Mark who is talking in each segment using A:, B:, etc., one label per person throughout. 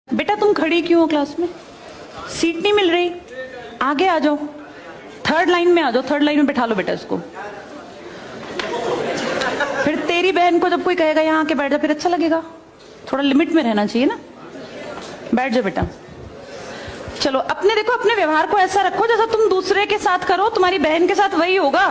A: बेटा तुम खड़ी क्यों हो क्लास में? सीट नहीं मिल रही, आगे आ जाओ, थर्ड लाइन में आ जाओ, थर्ड लाइन में बैठा लो बेटा इसको। फिर तेरी बहन को जब कोई कहेगा यहाँ आके बैठ जा, फिर अच्छा लगेगा? थोड़ा लिमिट में रहना चाहिए ना। बैठ जाओ बेटा। चलो अपने देखो, अपने व्यवहार को ऐसा रखो जैसा तुम दूसरे के साथ करो, तुम्हारी बहन के साथ वही होगा।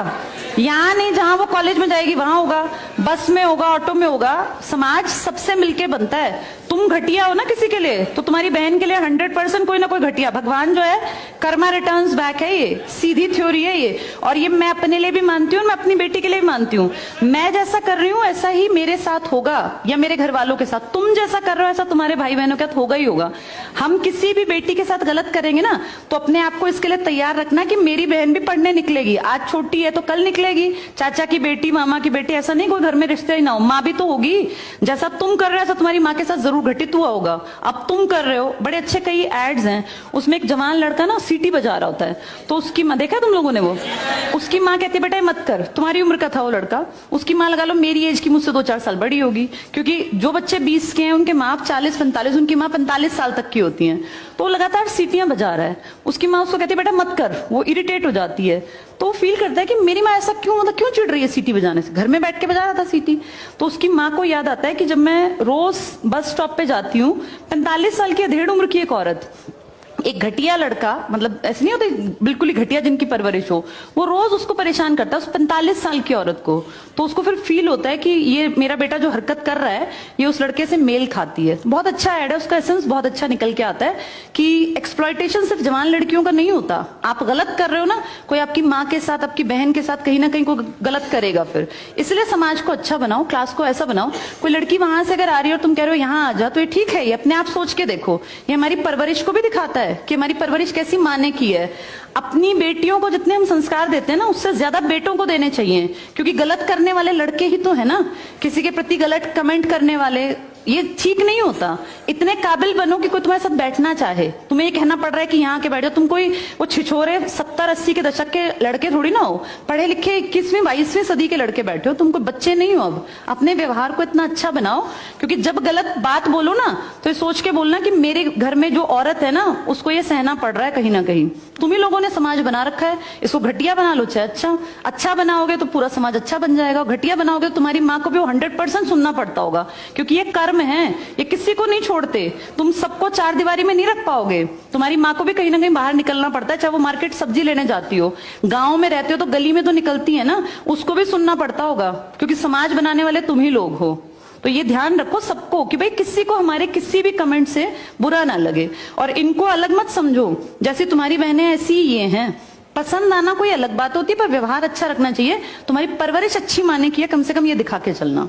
A: यहाँ नहीं, जहां वो कॉलेज में जाएगी वहां होगा, बस में होगा, ऑटो में होगा। समाज सबसे मिलके बनता है। तुम घटिया हो ना किसी के लिए, तो तुम्हारी बहन के लिए 100% कोई ना कोई घटिया। भगवान जो है कर्मा रिटर्न्स बैक है, ये सीधी थ्योरी है ये। और ये मैं अपने लिए भी मानती हूँ, मैं अपनी बेटी के लिए भी मानती हूँ। मैं जैसा कर रही हूँ ऐसा ही मेरे साथ होगा, या मेरे घर वालों के साथ। तुम जैसा कर रहे हो ऐसा तुम्हारे भाई बहनों के साथ होगा ही होगा। हम किसी भी बेटी के साथ गलत करेंगे ना, तो अपने आप को इसके लिए तैयार रखना कि मेरी बहन भी पढ़ने निकलेगी। आज छोटी है तो कल निकलेगी। चाचा की बेटी, मामा की बेटी, ऐसा नहीं कोई घर में रिश्ते ही ना हो। माँ भी तो होगी। जैसा तुम कर रहे हो ऐसा तुम्हारी माँ के साथ जरूर घटित हुआ होगा। अब तुम कर रहे हो, बड़े अच्छे कई एड्स हैं, उसमें एक जवान लड़का ना सीटी बजा रहा होता है, तो उसकी माँ, देखा तुम लोगों ने वो, उसकी माँ कहती है बेटा मत कर। तुम्हारी उम्र का था वो लड़का, उसकी माँ लगा लो मेरी एज की, मुझसे 2-4 साल बड़ी होगी, क्योंकि जो बच्चे 20 के हैं उनके माँ 40-45, उनकी माँ 45 साल तक की होती हैं। तो वो लगातार सीटियां बजा रहा है। उसकी माँ उसको कहती है बेटा मत कर, वो इरिटेट हो जाती है। तो फील करता है कि मेरी माँ ऐसा क्यों, मतलब क्यों चिढ़ रही है सीटी बजाने से, घर में बैठ के बजा रहा था सीटी। तो उसकी माँ को याद आता है कि जब मैं रोज बस स्टॉप पे जाती हूँ, 45 साल की अधेड़ उम्र की एक औरत, एक घटिया लड़का, मतलब ऐसे नहीं होते बिल्कुल ही घटिया जिनकी परवरिश हो, वो रोज उसको परेशान करता है, उस 45 साल की औरत को। तो उसको फिर फील होता है कि ये मेरा बेटा जो हरकत कर रहा है ये उस लड़के से मेल खाती है। बहुत अच्छा ऐड है, उसका एसेंस बहुत अच्छा निकल के आता है कि एक्सप्लॉयटेशन सिर्फ जवान लड़कियों का नहीं होता। आप गलत कर रहे हो ना, कोई आपकी माँ के साथ, आपकी बहन के साथ कहीं ना कहीं कोई गलत करेगा फिर। इसलिए समाज को अच्छा बनाओ, क्लास को ऐसा बनाओ, कोई लड़की वहां से अगर आ रही है और तुम कह रहे हो यहाँ आ जा, तो ये ठीक है। ये अपने आप सोच के देखो, ये हमारी परवरिश को भी दिखाता है कि हमारी परवरिश कैसी माँ ने की है। अपनी बेटियों को जितने हम संस्कार देते हैं ना, उससे ज्यादा बेटों को देने चाहिए, क्योंकि गलत करने वाले लड़के ही तो है ना, किसी के प्रति गलत कमेंट करने वाले। ये ठीक नहीं होता। इतने काबिल बनो कि कोई तुम्हारे साथ बैठना चाहे। तुम्हें ये कहना पड़ रहा है कि यहाँ के बैठो, तुम कोई वो छिछोरे 70-80 के दशक के लड़के थोड़ी ना हो, पढ़े लिखे 21वीं-22वीं सदी के लड़के बैठे हो। तुम कोई बच्चे नहीं हो। अब अपने व्यवहार को इतना अच्छा बनाओ, क्योंकि जब गलत बात बोलो ना तो ये सोच के बोलना कि मेरे घर में जो औरत है ना उसको ये सहना पड़ रहा है कहीं ना कहीं। तुम ही लोगों ने समाज बना रखा है, इसको घटिया बना लो चाहे अच्छा बनाओगे तो पूरा समाज अच्छा बन जाएगा। घटिया बनाओगे तो तुम्हारी माँ को भी 100% सुनना पड़ता होगा, क्योंकि ये कर्म है, ये किसी को नहीं छोड़ते। तुम सबको 4 दीवारी में नहीं रख पाओगे। तुम्हारी माँ को भी कहीं ना कहीं बाहर निकलना पड़ता है, चाहे वो मार्केट सब्जी लेने जाती हो, गांव में रहते हो तो गली में तो निकलती है ना, उसको भी सुनना पड़ता होगा, क्योंकि समाज बनाने वाले तुम ही लोग हो। तो ये ध्यान रखो सबको कि भाई किसी को हमारे किसी भी कमेंट से बुरा ना लगे, और इनको अलग मत समझो। जैसे तुम्हारी बहनें ऐसी ये हैं, पसंद आना कोई अलग बात होती है, पर व्यवहार अच्छा रखना चाहिए। तुम्हारी परवरिश अच्छी माने की है, कम से कम ये दिखा के चलना।